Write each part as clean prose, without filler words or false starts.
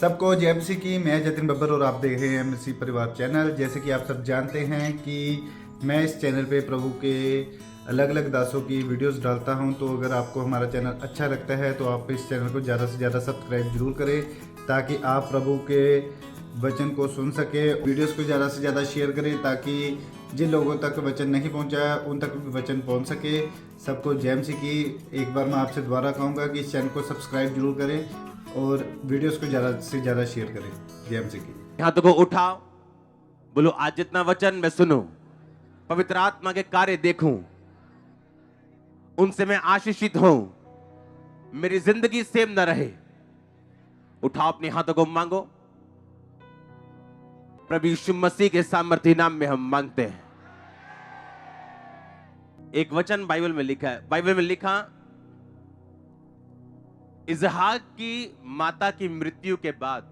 सबको जय मसीह की। मैं जतिन बब्बर और आप देख रहे हैं मसीह परिवार चैनल। जैसे कि आप सब जानते हैं कि मैं इस चैनल पे प्रभु के अलग अलग दासों की वीडियोस डालता हूं, तो अगर आपको हमारा चैनल अच्छा लगता है तो आप इस चैनल को ज़्यादा से ज़्यादा सब्सक्राइब जरूर करें, ताकि आप प्रभु के वचन को सुन सके। वीडियोस को ज़्यादा से ज़्यादा शेयर करें, ताकि जिन लोगों तक वचन नहीं पहुंचा उन तक भी वचन पहुंच सके। सबको जय मसीह की। एक बार मैं आपसे दोबारा कहूँगा कि इस चैनल को सब्सक्राइब जरूर करें और वीडियोस को ज़्यादा से ज़्यादा शेयर करें। जय मसीह की। हाथों को उठाओ, बोलो आज जितना वचन मैं सुनूं, पवित्र आत्मा के कार्य देखूं, उनसे मैं आशीषित हूं, मेरी जिंदगी सेम न रहे। उठाओ अपने हाथों को, मांगो। प्रभु यीशु मसीह के सामर्थ्य नाम में हम मांगते हैं। एक वचन बाइबल में लिखा है, बाइबल में लिखा, इसहाक की माता की मृत्यु के बाद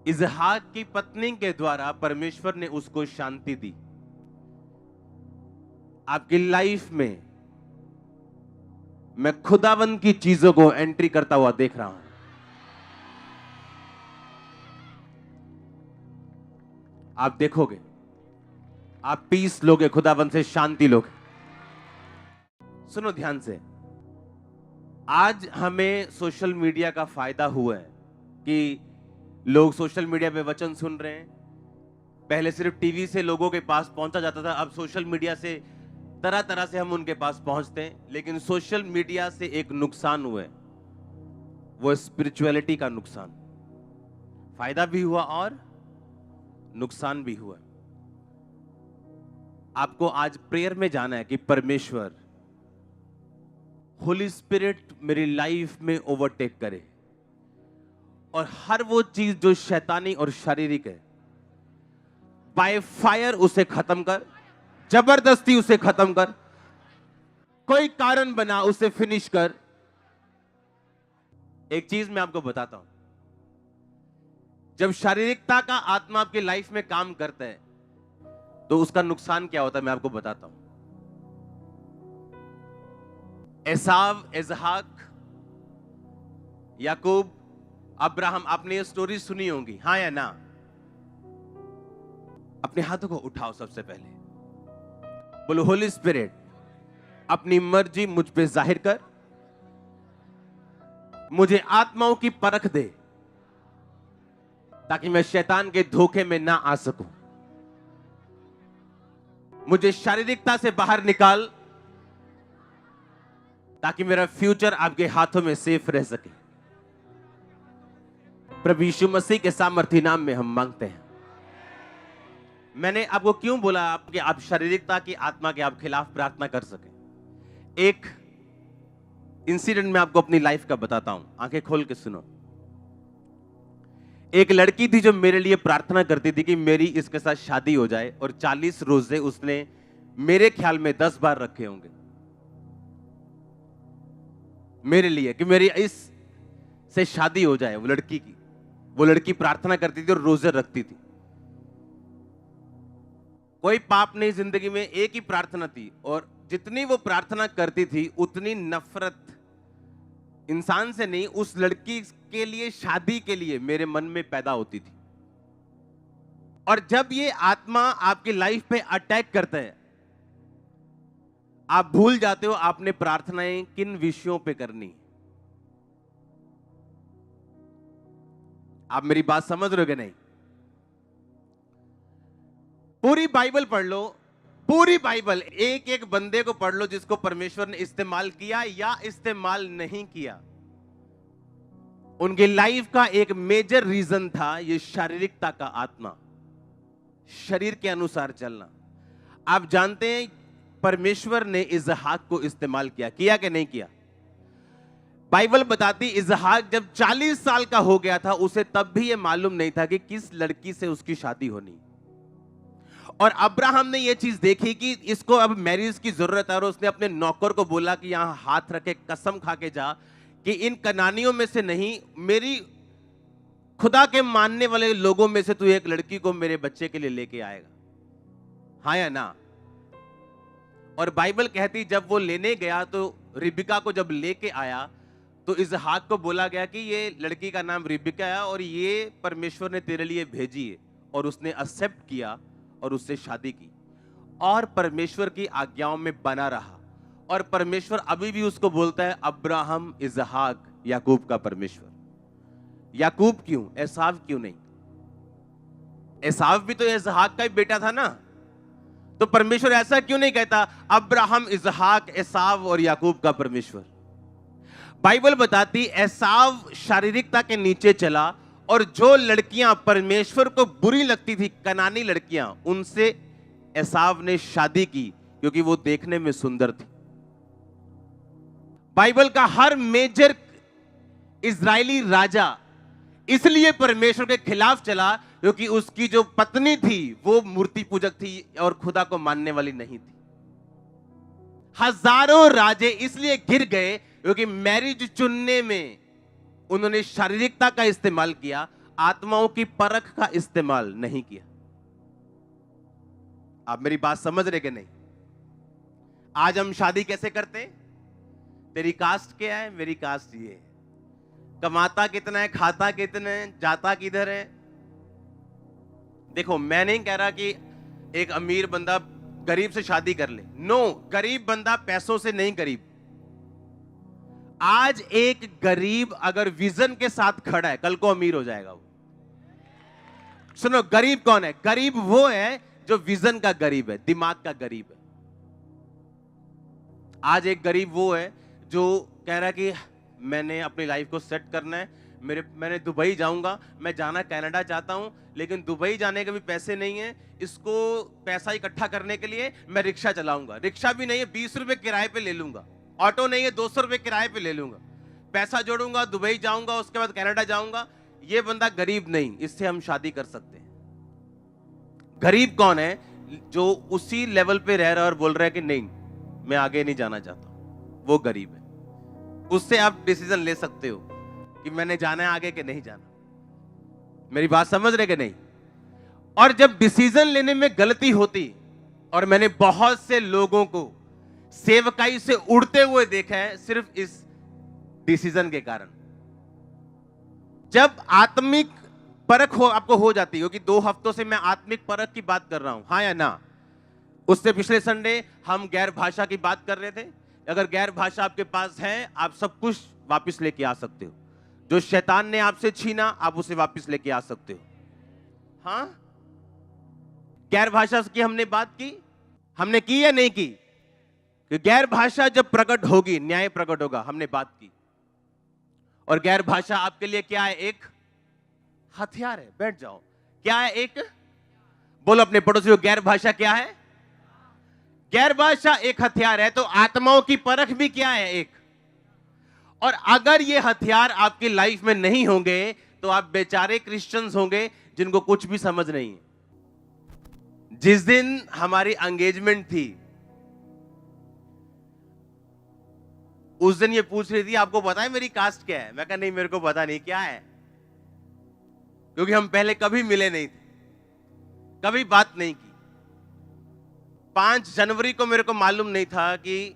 इसहाक की पत्नी के द्वारा परमेश्वर ने उसको शांति दी। आपकी लाइफ में मैं खुदावंद की चीजों को एंट्री करता हुआ देख रहा हूं। आप देखोगे, आप पीस लोगे, खुदावंद से शांति लोगे। सुनो ध्यान से, आज हमें सोशल मीडिया का फायदा हुआ है कि लोग सोशल मीडिया पे वचन सुन रहे हैं। पहले सिर्फ टीवी से लोगों के पास पहुंचा जाता था, अब सोशल मीडिया से तरह तरह से हम उनके पास पहुंचते हैं। लेकिन सोशल मीडिया से एक नुकसान हुआ है, वो स्पिरिचुअलिटी का नुकसान। फायदा भी हुआ और नुकसान भी हुआ। आपको आज प्रेयर में जाना है कि परमेश्वर, होली स्पिरिट मेरी लाइफ में ओवरटेक करे और हर वो चीज जो शैतानी और शारीरिक है, बाय फायर उसे खत्म कर, जबरदस्ती उसे खत्म कर, कोई कारण बना उसे फिनिश कर। एक चीज मैं आपको बताता हूं, जब शारीरिकता का आत्मा आपकी लाइफ में काम करता है तो उसका नुकसान क्या होता है, मैं आपको बताता हूं। एसाव, इसहाक, याकूब, अब्राहम, आपने ये स्टोरी सुनी होंगी, हाँ या ना? अपने हाथों को उठाओ। सबसे पहले बोलो, होली स्पिरिट अपनी मर्जी मुझ पे जाहिर कर, मुझे आत्माओं की परख दे, ताकि मैं शैतान के धोखे में ना आ सकूं। मुझे शारीरिकता से बाहर निकाल, ताकि मेरा फ्यूचर आपके हाथों में सेफ रह सके। प्रभु यीशु मसीह के सामर्थ्य नाम में हम मांगते हैं। मैंने आपको क्यों बोला आपके आप शारीरिकता की आत्मा के आप खिलाफ प्रार्थना कर सके? एक इंसिडेंट मैं आपको अपनी लाइफ का बताता हूं, आंखें खोल के सुनो। एक लड़की थी जो मेरे लिए प्रार्थना करती थी कि मेरी इसके साथ शादी हो जाए, और 40 रोजे उसने मेरे ख्याल में 10 बार रखे होंगे मेरे लिए कि मेरी इस से शादी हो जाए। वो लड़की प्रार्थना करती थी और रोजे रखती थी। कोई पाप नहीं जिंदगी में, एक ही प्रार्थना थी, और जितनी वो प्रार्थना करती थी उतनी नफरत इंसान से नहीं, उस लड़की के लिए, शादी के लिए मेरे मन में पैदा होती थी। और जब ये आत्मा आपकी लाइफ पे अटैक करता है, आप भूल जाते हो आपने प्रार्थनाएं किन विषयों पे करनी। आप मेरी बात समझ रहे हो कि नहीं? पूरी बाइबल पढ़ लो, पूरी बाइबल एक एक बंदे को पढ़ लो जिसको परमेश्वर ने इस्तेमाल किया या इस्तेमाल नहीं किया। उनकी लाइफ का एक मेजर रीजन था ये शारीरिकता का आत्मा, शरीर के अनुसार चलना। आप जानते हैं परमेश्वर ने इसहाक को इस्तेमाल किया कि नहीं किया? बाइबल बताती इसहाक जब 40 साल का हो गया था, उसे तब भी यह मालूम नहीं था कि किस लड़की से उसकी शादी होनी। और अब्राहम ने यह चीज देखी कि इसको अब मैरिज की जरूरत है, और उसने अपने नौकर को बोला कि यहां हाथ रखे कसम खा के जा कि इन कनानियों में से नहीं, मेरी खुदा के मानने वाले लोगों में से तू एक लड़की को मेरे बच्चे के लिए लेके आएगा, हाँ या ना? और बाइबल कहती जब वो लेने गया तो रिबिका को जब लेके आया तो इसहाक को बोला गया कि ये लड़की का नाम रिबिका है और ये परमेश्वर ने तेरे लिए भेजी है, और उसने एक्सेप्ट किया और उससे शादी की और परमेश्वर की आज्ञाओं में बना रहा। और परमेश्वर अभी भी उसको बोलता है अब्राहम, इसहाक, याकूब का परमेश्वर। याकूब क्यों, एसाव क्यों नहीं? एसाव भी तो इसहाक का ही बेटा था ना, तो परमेश्वर ऐसा क्यों नहीं कहता अब्राहम, इसहाक, एसाव और याकूब का परमेश्वर? बाइबल बताती एसाव शारीरिकता के नीचे चला और जो लड़कियां परमेश्वर को बुरी लगती थी, कनानी लड़कियां, उनसे एसाव ने शादी की क्योंकि वो देखने में सुंदर थी। बाइबल का हर मेजर इजरायली राजा इसलिए परमेश्वर के खिलाफ चला क्योंकि उसकी जो पत्नी थी वो मूर्ति पूजक थी और खुदा को मानने वाली नहीं थी। हजारों राजे इसलिए गिर गए क्योंकि मैरिज चुनने में उन्होंने शारीरिकता का इस्तेमाल किया, आत्माओं की परख का इस्तेमाल नहीं किया। आप मेरी बात समझ रहे कि नहीं? आज हम शादी कैसे करते हैं? तेरी कास्ट क्या है, मेरी कास्ट ये है, कमाता कितना है, खाता कितना है, जाता किधर है। देखो, मैं नहीं कह रहा कि एक अमीर बंदा गरीब से शादी कर ले, नो, गरीब बंदा पैसों से नहीं गरीब। आज एक गरीब अगर विजन के साथ खड़ा है, कल को अमीर हो जाएगा वो। सुनो, गरीब कौन है? गरीब वो है जो विजन का गरीब है, दिमाग का गरीब है। आज एक गरीब वो है जो कह रहा है कि मैंने अपनी लाइफ को सेट करना है, मैंने दुबई जाऊंगा, मैं जाना कनाडा चाहता हूं, लेकिन दुबई जाने के भी पैसे नहीं है, इसको पैसा इकट्ठा करने के लिए मैं रिक्शा चलाऊंगा। रिक्शा भी नहीं है, 20 रुपए किराए पे ले लूंगा। ऑटो नहीं है, 200 रुपए किराए पे ले लूंगा, पैसा जोड़ूंगा, दुबई जाऊंगा, उसके बाद कनाडा जाऊंगा। ये बंदा गरीब नहीं, इससे हम शादी कर सकते हैं। गरीब कौन है? जो उसी लेवल पे रह रहा है और बोल रहा है कि नहीं, मैं आगे नहीं जाना चाहता, वो गरीब है। उससे आप डिसीजन ले सकते हो कि मैंने जाना है आगे कि नहीं जाना। मेरी बात समझ रहे कि नहीं? और जब डिसीजन लेने में गलती होती, और मैंने बहुत से लोगों को सेवकाई से उड़ते हुए देखा है सिर्फ इस डिसीजन के कारण। जब आत्मिक परख आपको हो जाती है, क्योंकि 2 हफ्तों से मैं आत्मिक परख की बात कर रहा हूं, हाँ या ना? उससे पिछले संडे हम गैर भाषा की बात कर रहे थे। अगर गैर भाषा आपके पास है, आप सब कुछ वापस लेके आ सकते हो। जो शैतान ने आपसे छीना, आप उसे वापस लेके आ सकते हो। हाँ, गैर भाषा की हमने बात की, हमने की या नहीं की? कि गैर भाषा जब प्रकट होगी, न्याय प्रकट होगा, हमने बात की। और गैर भाषा आपके लिए क्या है? एक हथियार है। बैठ जाओ। क्या है? एक, बोलो अपने पड़ोसियों, गैर भाषा क्या है? गैर भाषा एक हथियार है। तो आत्माओं की परख भी क्या है? एक। और अगर ये हथियार आपकी लाइफ में नहीं होंगे तो आप बेचारे क्रिश्चियंस होंगे जिनको कुछ भी समझ नहीं है। जिस दिन हमारी एंगेजमेंट थी, उस दिन ये पूछ रही थी आपको पता है मेरी कास्ट क्या है? मैं कहा नहीं, मेरे को पता नहीं क्या है, क्योंकि हम पहले कभी मिले नहीं थे, कभी बात नहीं की। 5 जनवरी को मेरे को मालूम नहीं था कि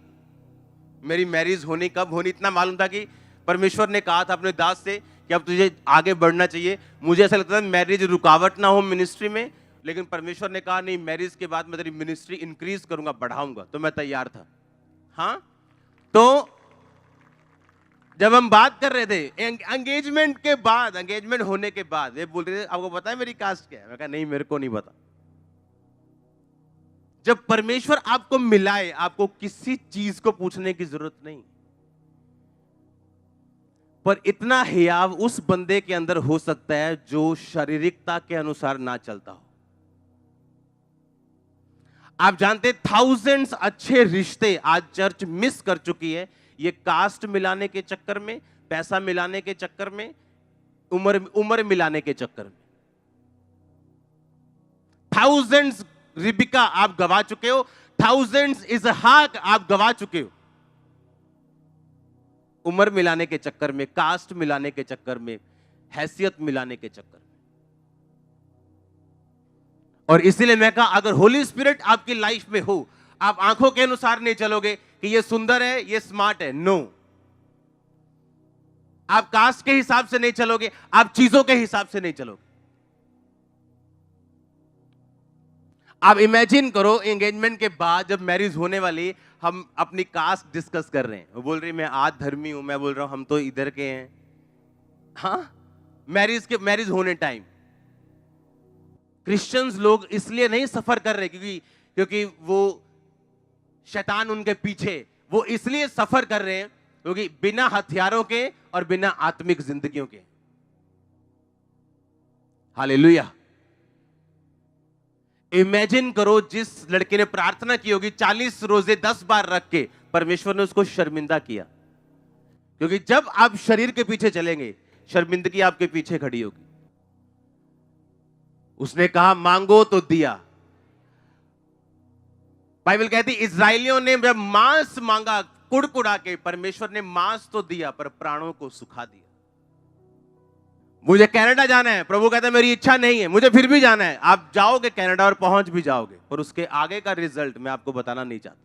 मेरी मैरिज होनी कब होनी। इतना मालूम था कि परमेश्वर ने कहा था अपने दास से कि अब तुझे आगे बढ़ना चाहिए। मुझे ऐसा लगता था मैरिज रुकावट ना हो मिनिस्ट्री में, लेकिन परमेश्वर ने कहा नहीं, मैरिज के बाद मैं तेरी मिनिस्ट्री इंक्रीज करूंगा, बढ़ाऊंगा। तो मैं तैयार था। हाँ, तो जब हम बात कर रहे थे एंगेजमेंट के बाद, एंगेजमेंट होने के बाद, ये बोल रहे थे आपको पता है मेरी कास्ट क्या है? मैं कहा नहीं, मेरे को नहीं पता। जब परमेश्वर आपको मिलाए, आपको किसी चीज को पूछने की जरूरत नहीं। पर इतना हियाव उस बंदे के अंदर हो सकता है जो शारीरिकता के अनुसार ना चलता हो। आप जानते, थाउजेंड्स अच्छे रिश्ते आज चर्च मिस कर चुकी है, ये कास्ट मिलाने के चक्कर में, पैसा मिलाने के चक्कर में, उम्र मिलाने के चक्कर में। थाउजेंड्स रिबिका आप गवा चुके हो, थाउजेंड्स इसहाक आप गवा चुके हो, उम्र मिलाने के चक्कर में, कास्ट मिलाने के चक्कर में, हैसियत मिलाने के चक्कर में। और इसीलिए मैं कहा, अगर होली स्पिरिट आपकी लाइफ में हो, आप आंखों के अनुसार नहीं चलोगे कि ये सुंदर है, ये स्मार्ट है। नो, आप कास्ट के हिसाब से नहीं चलोगे, आप चीजों के हिसाब से नहीं चलोगे। आप इमेजिन करो, एंगेजमेंट के बाद जब मैरिज होने वाली, हम अपनी कास्ट डिस्कस कर रहे हैं। वो बोल रही मैं आज धर्मी हूं, मैं बोल रहा हूं हम तो इधर के हैं। हाँ, मैरिज होने टाइम क्रिश्चियंस लोग इसलिए नहीं सफर कर रहे क्योंकि वो शैतान उनके पीछे, वो इसलिए सफर कर रहे हैं क्योंकि बिना हथियारों के और बिना आत्मिक जिंदगियों के। हालेलुया। इमेजिन करो, जिस लड़के ने प्रार्थना की होगी 40 रोजे 10 बार रख के, परमेश्वर ने उसको शर्मिंदा किया। क्योंकि जब आप शरीर के पीछे चलेंगे, शर्मिंदगी आपके पीछे खड़ी होगी। उसने कहा मांगो तो दिया। बाइबल कहती इजरायलियों ने जब मांस मांगा कुड़कुड़ा के, परमेश्वर ने मांस तो दिया पर प्राणों को सुखा दिया। मुझे कनाडा जाना है, प्रभु कहता है मेरी इच्छा नहीं है, मुझे फिर भी जाना है। आप जाओगे कनाडा और पहुंच भी जाओगे, और उसके आगे का रिजल्ट मैं आपको बताना नहीं चाहता।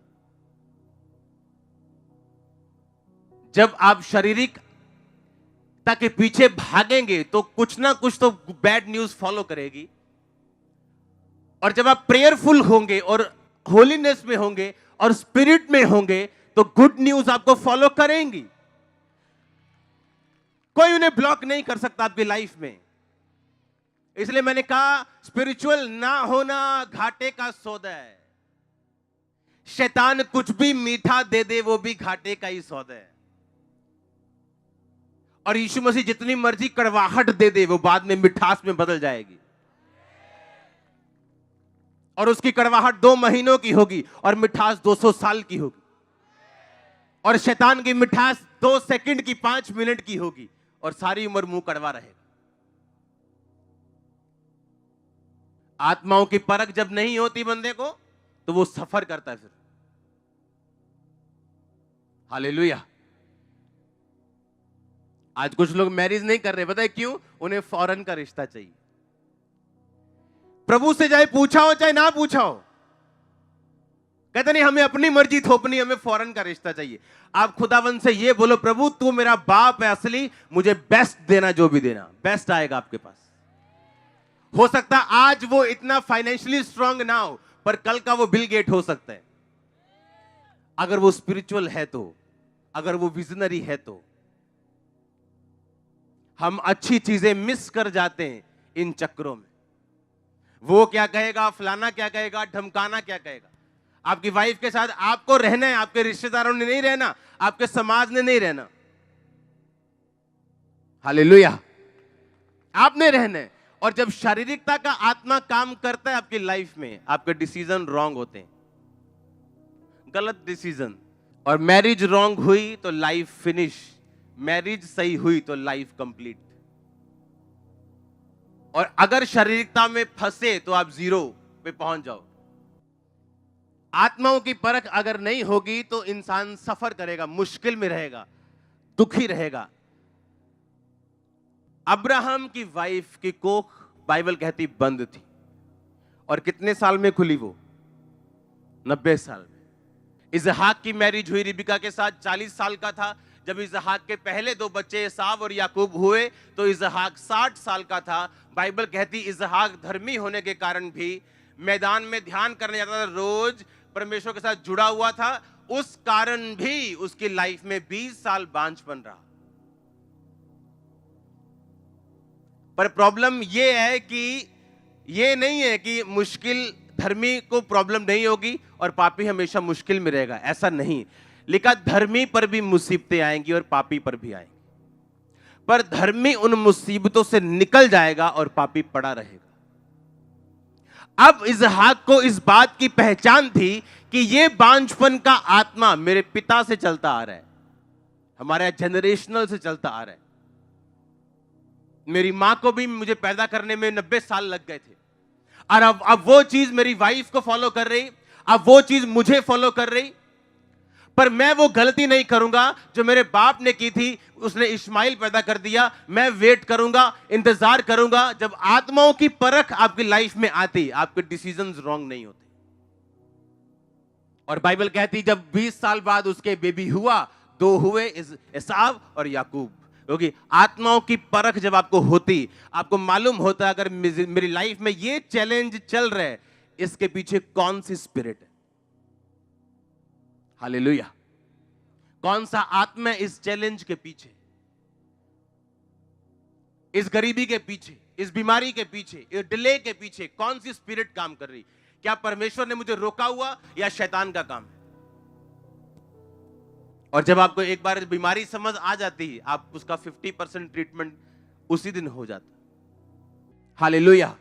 जब आप शारीरिकता के पीछे भागेंगे तो कुछ ना कुछ तो बैड न्यूज फॉलो करेगी, और जब आप प्रेयरफुल होंगे और होलीनेस में होंगे और स्पिरिट में होंगे तो गुड न्यूज आपको फॉलो करेंगी। कोई उन्हें ब्लॉक नहीं कर सकता आपकी लाइफ में। इसलिए मैंने कहा स्पिरिचुअल ना होना घाटे का सौदा है। शैतान कुछ भी मीठा दे दे वो भी घाटे का ही सौदा है, और यीशु मसीह जितनी मर्जी कड़वाहट दे दे वो बाद में मिठास में बदल जाएगी। और उसकी कड़वाहट 2 महीनों की होगी और मिठास 200 साल की होगी। और शैतान की मिठास 2 सेकंड की 5 मिनट की होगी और सारी उम्र मुंह कड़वा रहेगा। आत्माओं की परख जब नहीं होती बंदे को तो वो सफर करता है फिर। हालेलुया। आज कुछ लोग मैरिज नहीं कर रहे, पता है क्यों? उन्हें फॉरेन का रिश्ता चाहिए। प्रभु से चाहे पूछा हो चाहे ना पूछा हो, कहते नहीं हमें अपनी मर्जी थोपनी, हमें फॉरेन का रिश्ता चाहिए। आप खुदावन से ये बोलो प्रभु तू मेरा बाप है असली, मुझे बेस्ट देना, जो भी देना बेस्ट आएगा आपके पास। हो सकता आज वो इतना फाइनेंशियली स्ट्रांग ना हो, पर कल का वो बिल गेट हो सकता है अगर वो स्पिरिचुअल है तो, अगर वो विजनरी है तो। हम अच्छी चीजें मिस कर जाते हैं इन चक्रों में। वो क्या कहेगा, फलाना क्या कहेगा, ढमकाना क्या कहेगा। आपकी वाइफ के साथ आपको रहना है, आपके रिश्तेदारों ने नहीं रहना, आपके समाज ने नहीं रहना। हालेलुया। आपने रहना है। और जब शारीरिकता का आत्मा काम करता है आपकी लाइफ में, आपके डिसीजन रॉन्ग होते हैं, गलत डिसीजन। और मैरिज रॉन्ग हुई तो लाइफ फिनिश, मैरिज सही हुई तो लाइफ कंप्लीट। और अगर शारीरिकता में फंसे तो आप 0 पे पहुंच जाओ। आत्माओं की परख अगर नहीं होगी तो इंसान सफर करेगा, मुश्किल में रहेगा, दुखी रहेगा। अब्राहम की वाइफ की कोख बाइबल कहती बंद थी, और कितने साल में खुली वो? 90 साल में। इसहाक की मैरिज हुई रिबिका के साथ, 40 साल का था। जब इसहाक के पहले 2 बच्चे एसाव और याकूब हुए तो इसहाक 60 साल का था। बाइबल कहती इसहाक धर्मी होने के कारण भी मैदान में ध्यान करने जाता था, रोज परमेश्वर के साथ जुड़ा हुआ था, उस कारण भी उसकी लाइफ में 20 साल बांझपन रहा। पर प्रॉब्लम यह है कि यह नहीं है कि मुश्किल धर्मी को प्रॉब्लम नहीं होगी और पापी हमेशा मुश्किल में रहेगा, ऐसा नहीं। लिखा धर्मी पर भी मुसीबतें आएंगी और पापी पर भी आएंगी, पर धर्मी उन मुसीबतों से निकल जाएगा और पापी पड़ा रहेगा। अब इसहाक को इस बात की पहचान थी कि यह बांझपन का आत्मा मेरे पिता से चलता आ रहा है, हमारे जनरेशनल से चलता आ रहा है। मेरी मां को भी मुझे पैदा करने में 90 साल लग गए थे, और अब वो चीज मेरी वाइफ को फॉलो कर रही, अब वो चीज मुझे फॉलो कर रही। पर मैं वो गलती नहीं करूंगा जो मेरे बाप ने की थी, उसने इस्माइल पैदा कर दिया। मैं वेट करूंगा, इंतजार करूंगा। जब आत्माओं की परख आपकी लाइफ में आती, आपके डिसीजंस रॉन्ग नहीं होते। और बाइबल कहती जब 20 साल बाद उसके बेबी हुआ, 2 हुए, एसाव और याकूब। क्योंकि आत्माओं की परख जब आपको होती, आपको मालूम होता है अगर मेरी लाइफ में ये चैलेंज चल रहा है, इसके पीछे कौन सी स्पिरिट है। हालेलुया। कौन सा आत्मा है इस चैलेंज के पीछे, इस गरीबी के पीछे, इस बीमारी के पीछे, इस डिले के पीछे कौन सी स्पिरिट काम कर रही। क्या परमेश्वर ने मुझे रोका हुआ या शैतान का काम है। और जब आपको एक बार बीमारी समझ आ जाती है, आप उसका 50% ट्रीटमेंट उसी दिन हो जाता। हालेलुया।